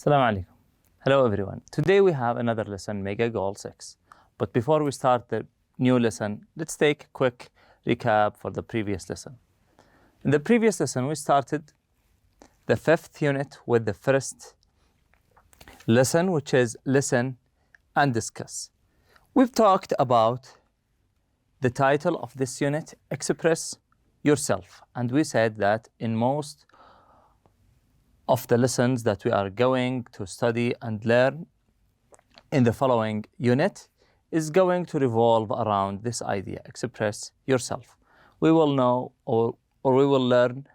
Assalamu alaikum. Hello everyone. Today we have another lesson, Mega Goal 6. But before we start the new lesson, let's take a quick recap for the previous lesson. In the previous lesson, we started the 5th unit with the first lesson, which is listen and discuss. We've talked about the title of this unit, Express Yourself. And we said that in most of the lessons that we are going to study and learn in the following unit is going to revolve around this idea, express yourself. We will know or we will learn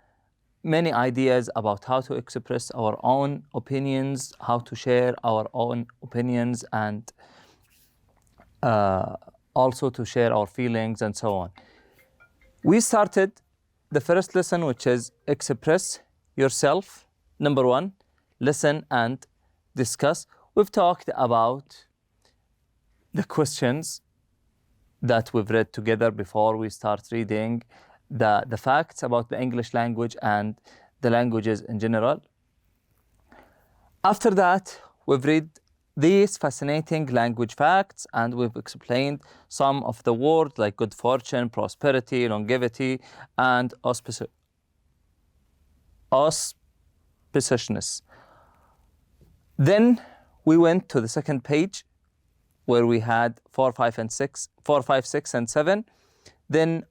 many ideas about how to express our own opinions, how to share our own opinions, and also to share our feelings and so on. We started the first lesson, which is express yourself. Number 1, listen and discuss. We've talked about the questions that we've read together before we start reading the facts about the English language and the languages in general. After that, we've read these fascinating language facts and we've explained some of the words like good fortune, prosperity, longevity, and auspiciousness. Then we went to the second page where we had 4, 5, 6, and 7. Then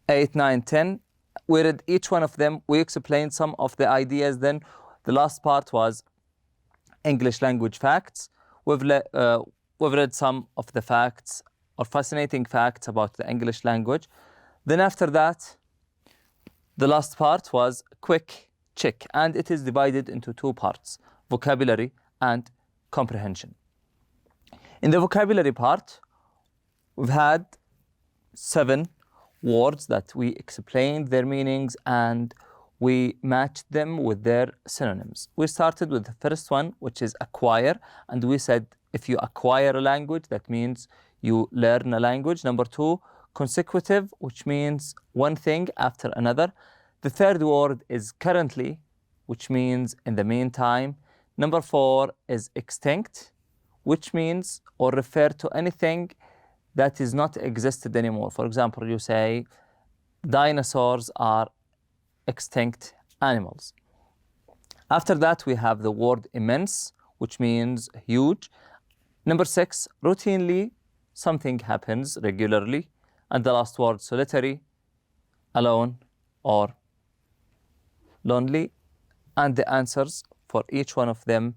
8, 9, 10. We read each one of them. We explained some of the ideas. Then the last part was English language facts. We've read some of the facts or fascinating facts about the English language. Then after that, the last part was quick check, and it is divided into 2 parts, vocabulary and comprehension. In the vocabulary part, we've had 7 words that we explained their meanings and we matched them with their synonyms. We started with the first one, which is acquire, and we said if you acquire a language, that means you learn a language. Number 2, consecutive, which means one thing after another. The third word is currently, which means in the meantime. Number 4 is extinct, which means or refer to anything that is not existed anymore. For example, you say dinosaurs are extinct animals. After that, we have the word immense, which means huge. Number 6, routinely, something happens regularly. And the last word, solitary, alone, or lonely. And the answers for each one of them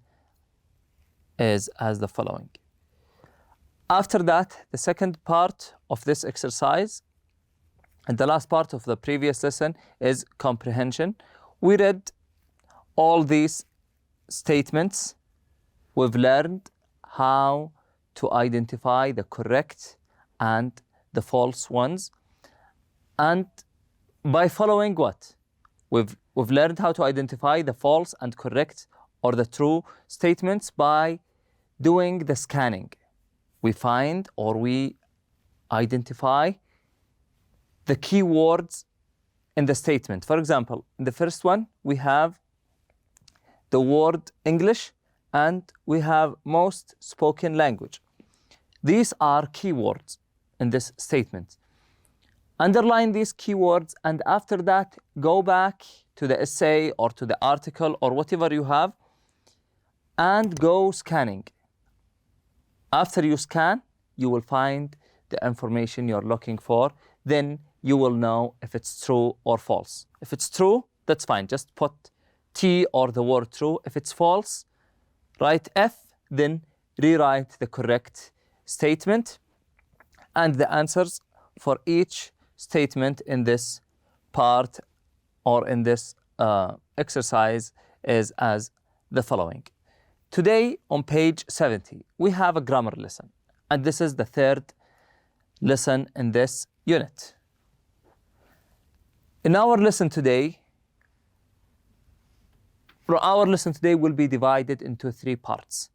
is as the following. After that, the second part of this exercise and the last part of the previous lesson is comprehension. We read all these statements. We've learned how to identify the correct and the false ones. And by following what? We've learned how to identify the false and correct or the true statements by doing the scanning. We find or we identify the key words in the statement. For example, in the first one, we have the word English and we have most spoken language. These are keywords in this statement. Underline these keywords and after that, go back to the essay or to the article or whatever you have and go scanning. After you scan, you will find the information you're looking for. Then you will know if it's true or false. If it's true, that's fine. Just put T or the word true. If it's false, write F, then rewrite the correct statement. And the answers for each statement in this part or in this exercise is as the following. Today on page 70, we have a grammar lesson. And this is the third lesson in this unit. In our lesson today will be divided into 3 parts.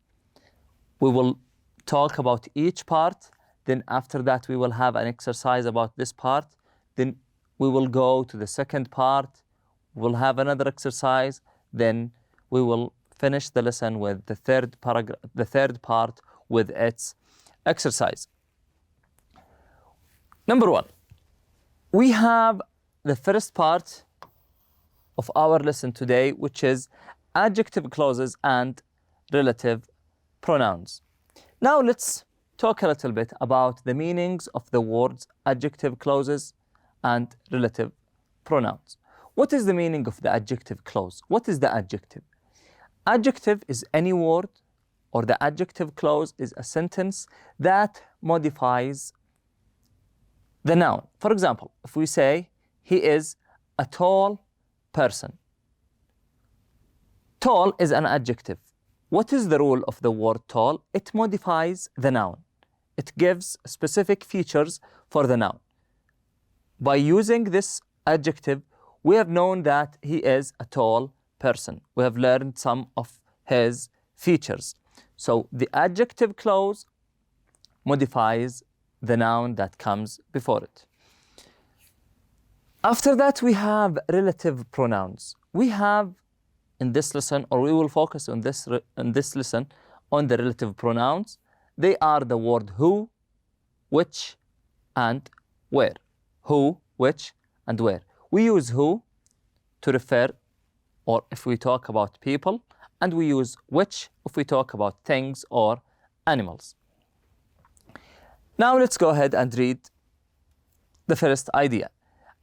We will talk about each part. Then after that, we will have an exercise about this part. Then we will go to the second part. We'll have another exercise. Then we will finish the lesson with the third paragraph, the third part with its exercise. Number one, we have the first part of our lesson today, which is adjective clauses and relative pronouns. Now let's talk a little bit about the meanings of the words adjective clauses and relative pronouns. What is the meaning of the adjective clause? What is the adjective? Adjective is any word, or the adjective clause is a sentence that modifies the noun. For example, if we say, he is a tall person. Tall is an adjective. What is the rule of the word tall? It modifies the noun. It gives specific features for the noun. By using this adjective, we have known that he is a tall person. We have learned some of his features. So the adjective clause modifies the noun that comes before it. After that, we have relative pronouns. We have in this lesson, or we will focus on this lesson on the relative pronouns. They are the word who, which, and where. Who, which, and where. We use who to refer, or if we talk about people, and we use which if we talk about things or animals. Now let's go ahead and read the first idea.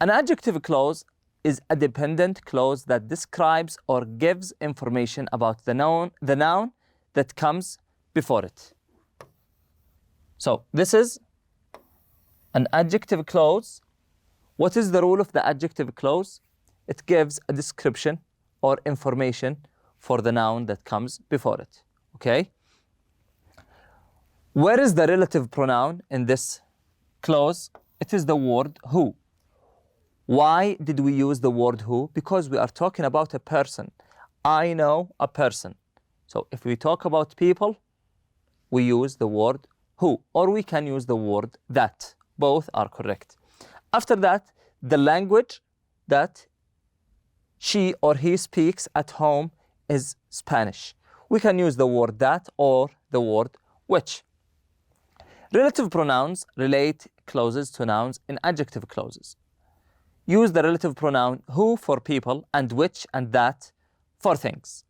An adjective clause is a dependent clause that describes or gives information about the noun that comes before it. So this is an adjective clause. What is the rule of the adjective clause? It gives a description or information for the noun that comes before it. Okay? Where is the relative pronoun in this clause? It is the word who. Why did we use the word who? Because we are talking about a person. I know a person. So if we talk about people, we use the word who, or we can use the word that. Both are correct. After that, the language that she or he speaks at home is Spanish. We can use the word that or the word which. Relative pronouns relate clauses to nouns in adjective clauses. Use the relative pronoun who for people and which and that for things.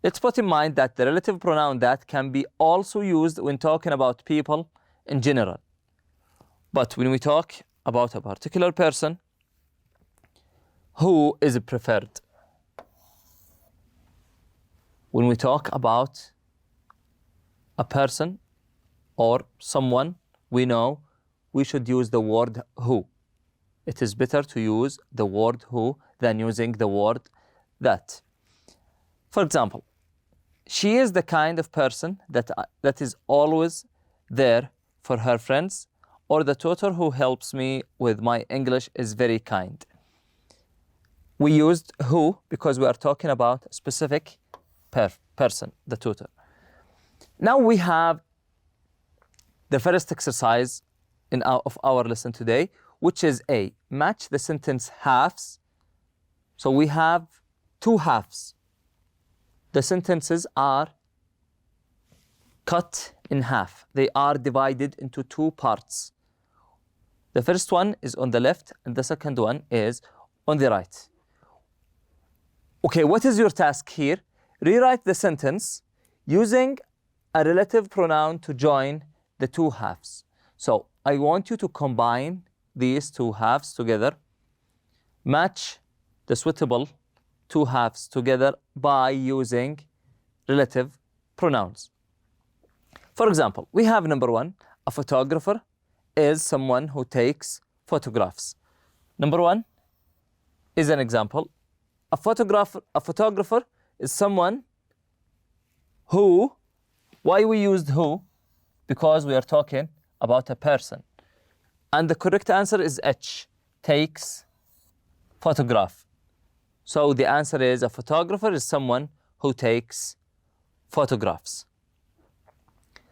Let's put in mind that the relative pronoun that can be also used when talking about people in general. But when we talk about a particular person, who is preferred. When we talk about a person or someone we know, we should use the word who. It is better to use the word who than using the word that. For example, she is the kind of person that is always there for her friends, or the tutor who helps me with my English is very kind. We used who because we are talking about a specific person, the tutor. Now we have the first exercise of our lesson today, which is A, match the sentence halves. So we have two halves. The sentences are cut in half. They are divided into two parts. The first one is on the left and the second one is on the right. Okay, what is your task here? Rewrite the sentence using a relative pronoun to join the two halves. So I want you to combine these two halves together, match the suitable two halves together by using relative pronouns. For example, we have number one, a photographer is someone who takes photographs. Number one is an example. A photographer is someone who, why we used who? Because we are talking about a person. And the correct answer is H, takes photograph. So the answer is a photographer is someone who takes photographs.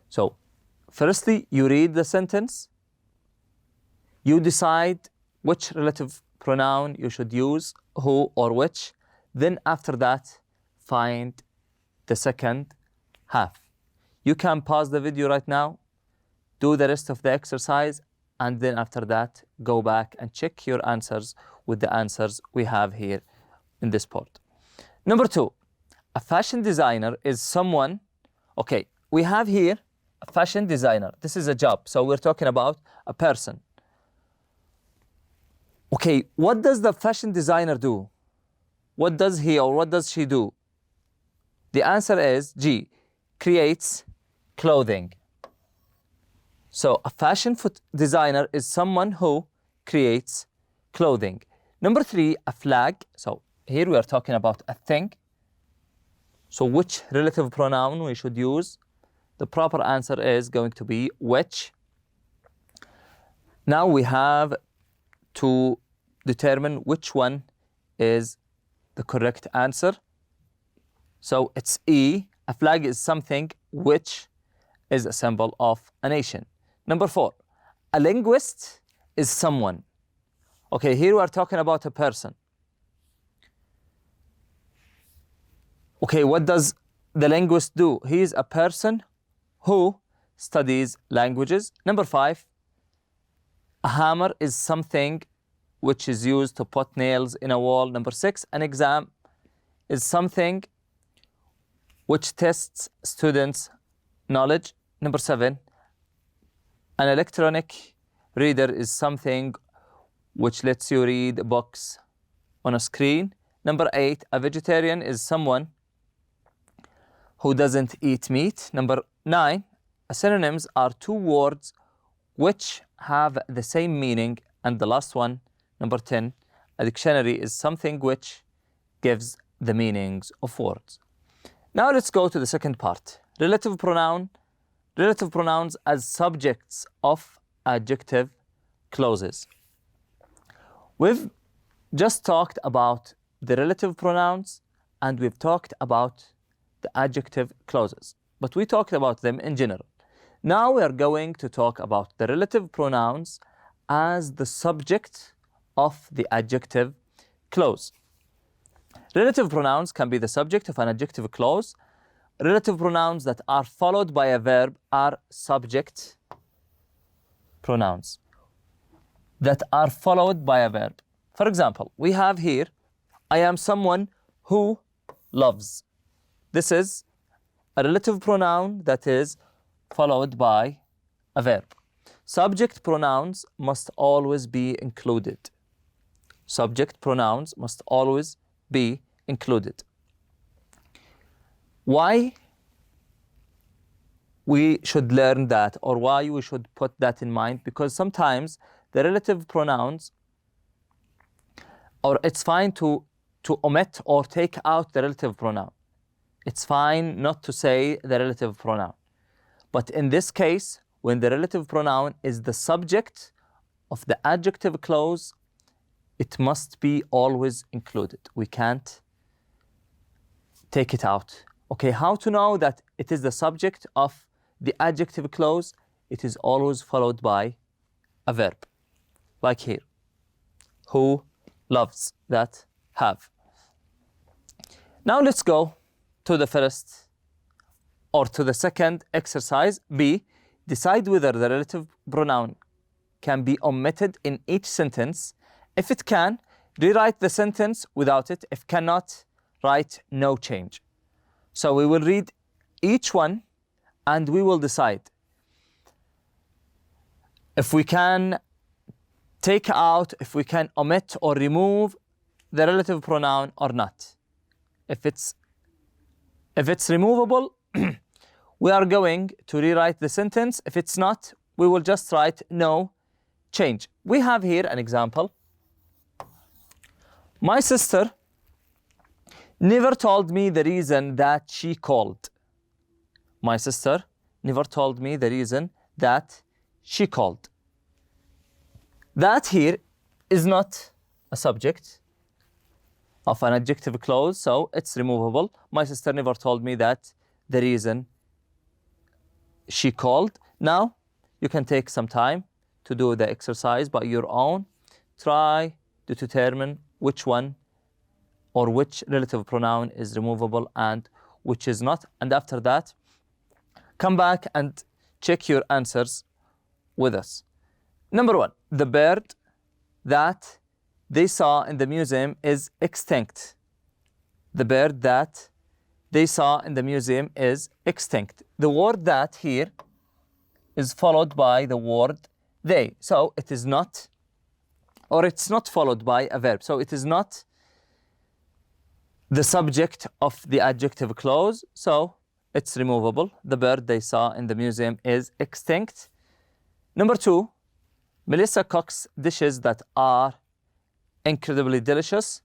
So firstly, you read the sentence, you decide which relative pronoun you should use, who or which. Then after that, find the second half. You can pause the video right now, do the rest of the exercise, and then after that, go back and check your answers with the answers we have here in this board. Number 2, a fashion designer is someone, okay, we have here a fashion designer. This is a job, so we're talking about a person. Okay, what does the fashion designer do? What does he or what does she do? The answer is G, creates clothing. So a fashion designer is someone who creates clothing. Number 3, a flag. So here we are talking about a thing. So which relative pronoun we should use? The proper answer is going to be which. Now we have to determine which one is the correct answer. So it's E. A flag is something which is a symbol of a nation. Number 4, a linguist is someone. Okay, here we are talking about a person. Okay, what does the linguist do? He is a person who studies languages. Number 5, a hammer is something which is used to put nails in a wall. Number 6, an exam is something which tests students' knowledge. Number 7, an electronic reader is something which lets you read books on a screen. Number 8, a vegetarian is someone who doesn't eat meat. Number 9, synonyms are 2 words which have the same meaning. And the last one, number 10, a dictionary is something which gives the meanings of words. Now let's go to the second part. Relative pronouns as subjects of adjective clauses. We've just talked about the relative pronouns and we've talked about the adjective clauses, but we talked about them in general. Now we are going to talk about the relative pronouns as the subject of the adjective clause. Relative pronouns can be the subject of an adjective clause. Relative pronouns that are followed by a verb are subject pronouns that are followed by a verb. For example, we have here, I am someone who loves. This is a relative pronoun that is followed by a verb. Subject pronouns must always be included. Subject pronouns must always be included. Why we should learn that, or why we should put that in mind? Because sometimes the relative pronouns, or it's fine to omit or take out the relative pronoun. It's fine not to say the relative pronoun. But in this case, when the relative pronoun is the subject of the adjective clause, it must be always included. We can't take it out. Okay, how to know that it is the subject of the adjective clause? It is always followed by a verb, like here. Who loves, that have. Now let's go to the first or to the second exercise. B, decide whether the relative pronoun can be omitted in each sentence. If it can, rewrite the sentence without it. If cannot, write no change. So we will read each one and we will decide if we can take out, if we can omit or remove the relative pronoun or not. If it's removable, we are going to rewrite the sentence. If it's not, we will just write no change. We have here an example. My sister never told me the reason that she called. My sister never told me the reason that she called. That here is not a subject of an adjective clause, so it's removable. My sister never told me that the reason she called. Now, you can take some time to do the exercise by your own. Try to determine which one or which relative pronoun is removable and which is not, and after that, come back and check your answers with us. Number 1, the bird that they saw in the museum is extinct. The bird that they saw in the museum is extinct. The word that here is followed by the word they. So it is not, or it's not followed by a verb. So it is not the subject of the adjective clause. So it's removable. The bird they saw in the museum is extinct. Number 2, Melissa cooks dishes that are incredibly delicious.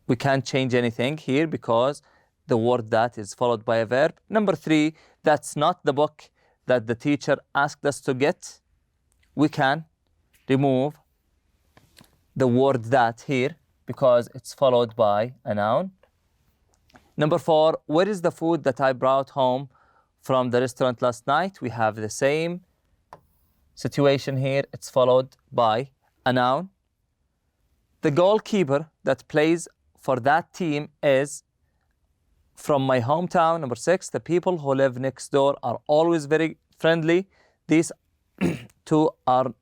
We can't change anything here because the word that is followed by a verb. Number 3, that's not the book that the teacher asked us to get. We can remove the word that here because it's followed by a noun. Number 4, where is the food that I brought home from the restaurant last night? We have the same situation here. It's followed by a noun. The goalkeeper that plays for that team is from my hometown. Number 6, the people who live next door are always very friendly. These two are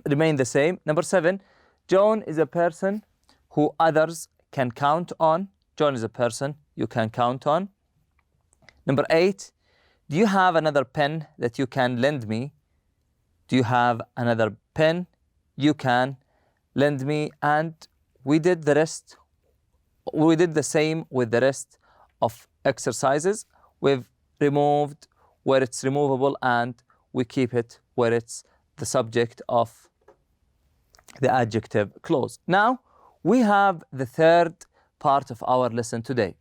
remain the same. Number 7, John is a person who others can count on. John is a person you can count on. Number 8, do you have another pen that you can lend me? Do you have another pen you can lend me? And we did the rest. We did the same with the rest of exercises. We've removed where it's removable and we keep it where it's the subject of the adjective clause. Now we have the third part of our lesson today.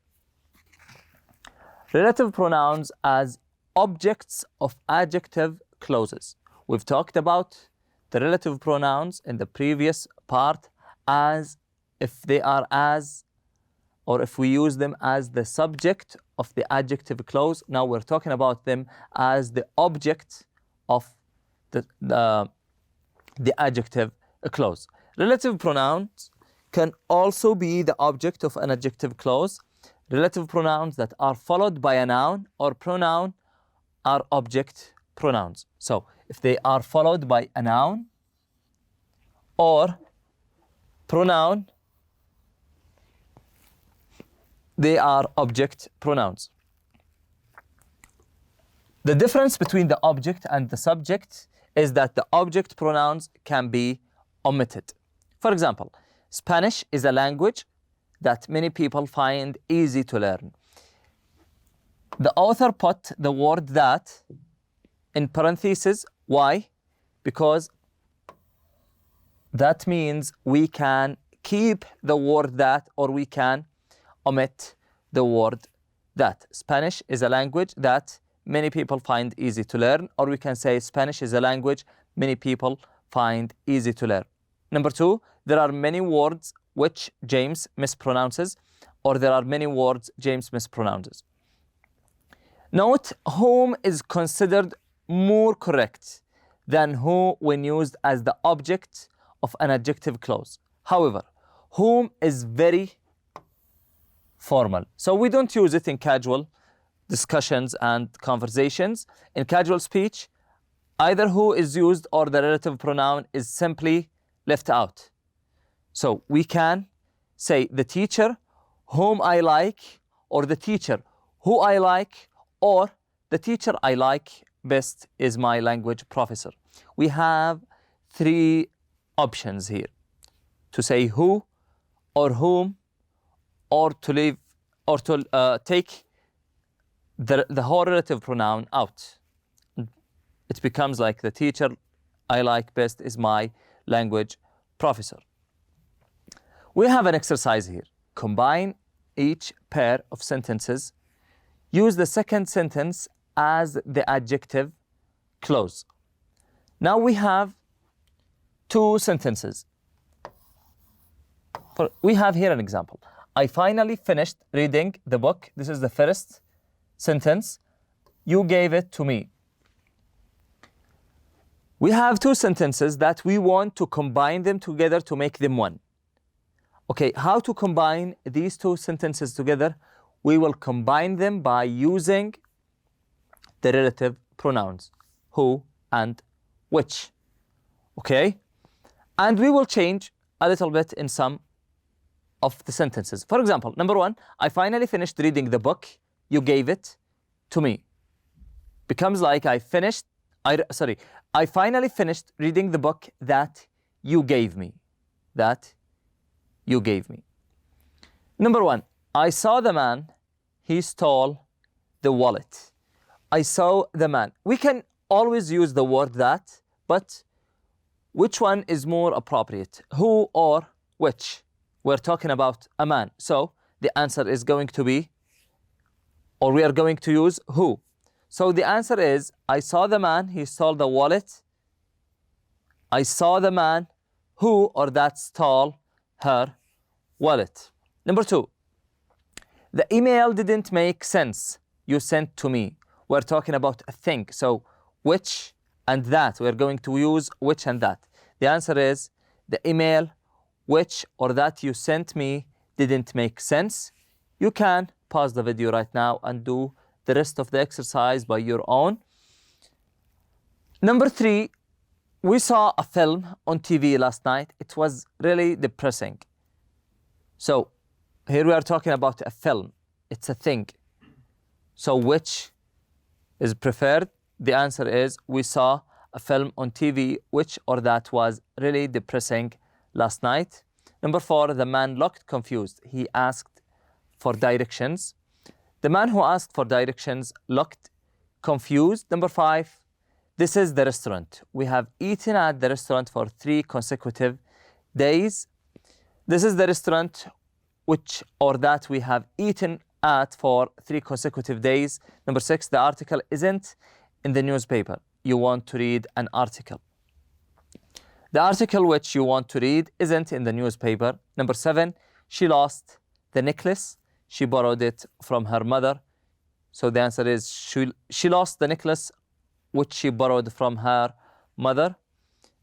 Relative pronouns as objects of adjective clauses. We've talked about the relative pronouns in the previous part as if they are as, or if we use them as the subject of the adjective clause. Now we're talking about them as the object of the adjective clause. Relative pronouns can also be the object of an adjective clause. Relative pronouns that are followed by a noun or pronoun are object pronouns. So if they are followed by a noun or pronoun, they are object pronouns. The difference between the object and the subject is that the object pronouns can be omitted. For example, Spanish is a language that many people find easy to learn. The author put the word that in parentheses. Why? Because that means we can keep the word that or we can omit the word that. Spanish is a language that many people find easy to learn, or we can say Spanish is a language many people find easy to learn. Number 2, there are many words which James mispronounces, or there are many words James mispronounces. Note whom is considered more correct than who when used as the object of an adjective clause. However, whom is very formal, so we don't use it in casual discussions and conversations. In casual speech, either who is used or the relative pronoun is simply left out. So we can say the teacher whom I like, or the teacher who I like, or the teacher I like best is my language professor. We have 3 options here: to say who or whom, or to leave, or to take the whole relative pronoun out. It becomes like the teacher I like best is my language professor. We have an exercise here. Combine each pair of sentences. Use the second sentence as the adjective clause. Now we have 2 sentences. We have here an example. I finally finished reading the book. This is the first sentence. You gave it to me. We have 2 sentences that we want to combine them together to make them one. Okay, how to combine these two sentences together? We will combine them by using the relative pronouns, who and which. Okay? And we will change a little bit in some of the sentences. For example, number one, I finally finished reading the book. You gave it to me. Becomes like I finally finished reading the book that you gave me. That you gave me. Number one, I saw the man. He stole the wallet. I saw the man. We can always use the word that, but which one is more appropriate? Who or which? We're talking about a man. So the answer is going to be, or we are going to use who. So the answer is, I saw the man, he stole the wallet. I saw the man who or that stole her wallet. Number two, the email didn't make sense you sent to me. We're talking about a thing. So which and that. We're going to use which and that. The answer is, the email which or that you sent me didn't make sense. You can pause the video right now and do the rest of the exercise by your own. Number three, we saw a film on TV last night. It was really depressing. So here we are talking about a film. It's a thing. So which is preferred? The answer is, we saw a film on TV which or that was really depressing last night. Number four, the man looked confused. He asked for directions. The man who asked for directions looked confused. Number five, this is the restaurant. We have eaten at the restaurant for 3 consecutive days. This is the restaurant which or that we have eaten at for 3 consecutive days. Number six, the article isn't in the newspaper. You want to read an article. The article which you want to read isn't in the newspaper. Number seven, she lost the necklace. She borrowed it from her mother. So the answer is, she lost the necklace which she borrowed from her mother.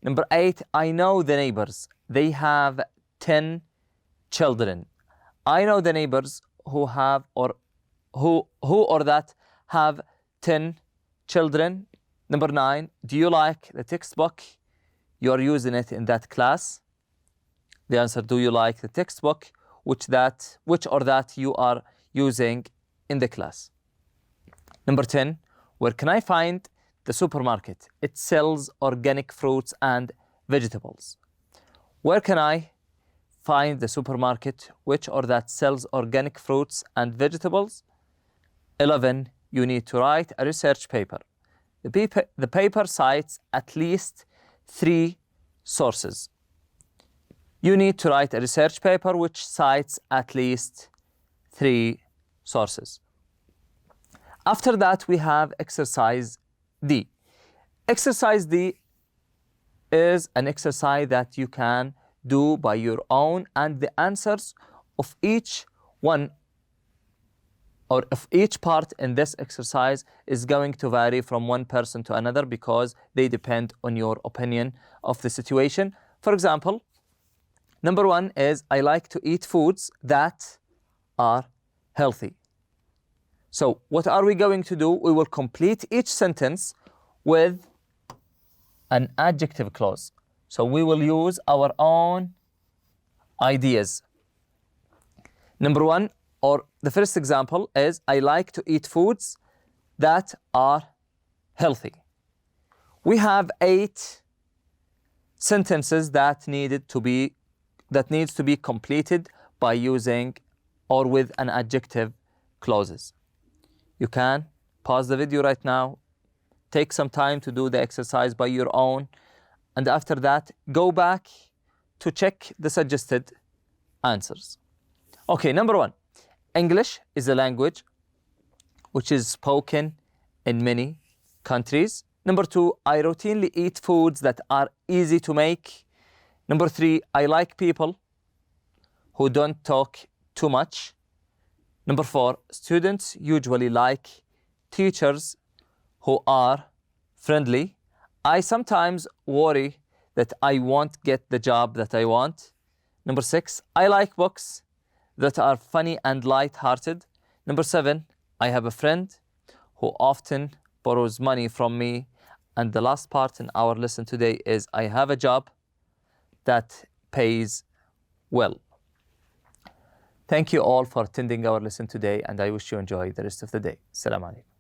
Number eight, I know the neighbors. They have 10 children. I know the neighbors who have or who or that have 10 children. Number nine, do you like the textbook? You're using it in that class. The answer, do you like the textbook which or that you are using in the class? Number 10, where can I find the supermarket? It sells organic fruits and vegetables. Where can I find the supermarket which or that sells organic fruits and vegetables? 11, you need to write a research paper. The paper cites at least 3 sources. You need to write a research paper which cites at least 3 sources. After that, we have exercise D. Exercise D is an exercise that you can do by your own, and the answers of each one or of each part in this exercise is going to vary from one person to another because they depend on your opinion of the situation. For example, number one is, I like to eat foods that are healthy. So what are we going to do? We will complete each sentence with an adjective clause. So we will use our own ideas. Number one, or the first example is, I like to eat foods that are healthy. We have 8 sentences that needs to be completed by using or with an adjective clauses. You can pause the video right now, take some time to do the exercise by your own, and after that, go back to check the suggested answers. Okay, number one, English is a language which is spoken in many countries. Number two, I routinely eat foods that are easy to make. Number three, I like people who don't talk too much. Number four, students usually like teachers who are friendly. I sometimes worry that I won't get the job that I want. Number 6, I like books that are funny and light-hearted. Number 7, I have a friend who often borrows money from me. And the last part in our lesson today is I have a job that pays well. Thank you all for attending our lesson today, and I wish you enjoy the rest of the day. Assalamu alaikum.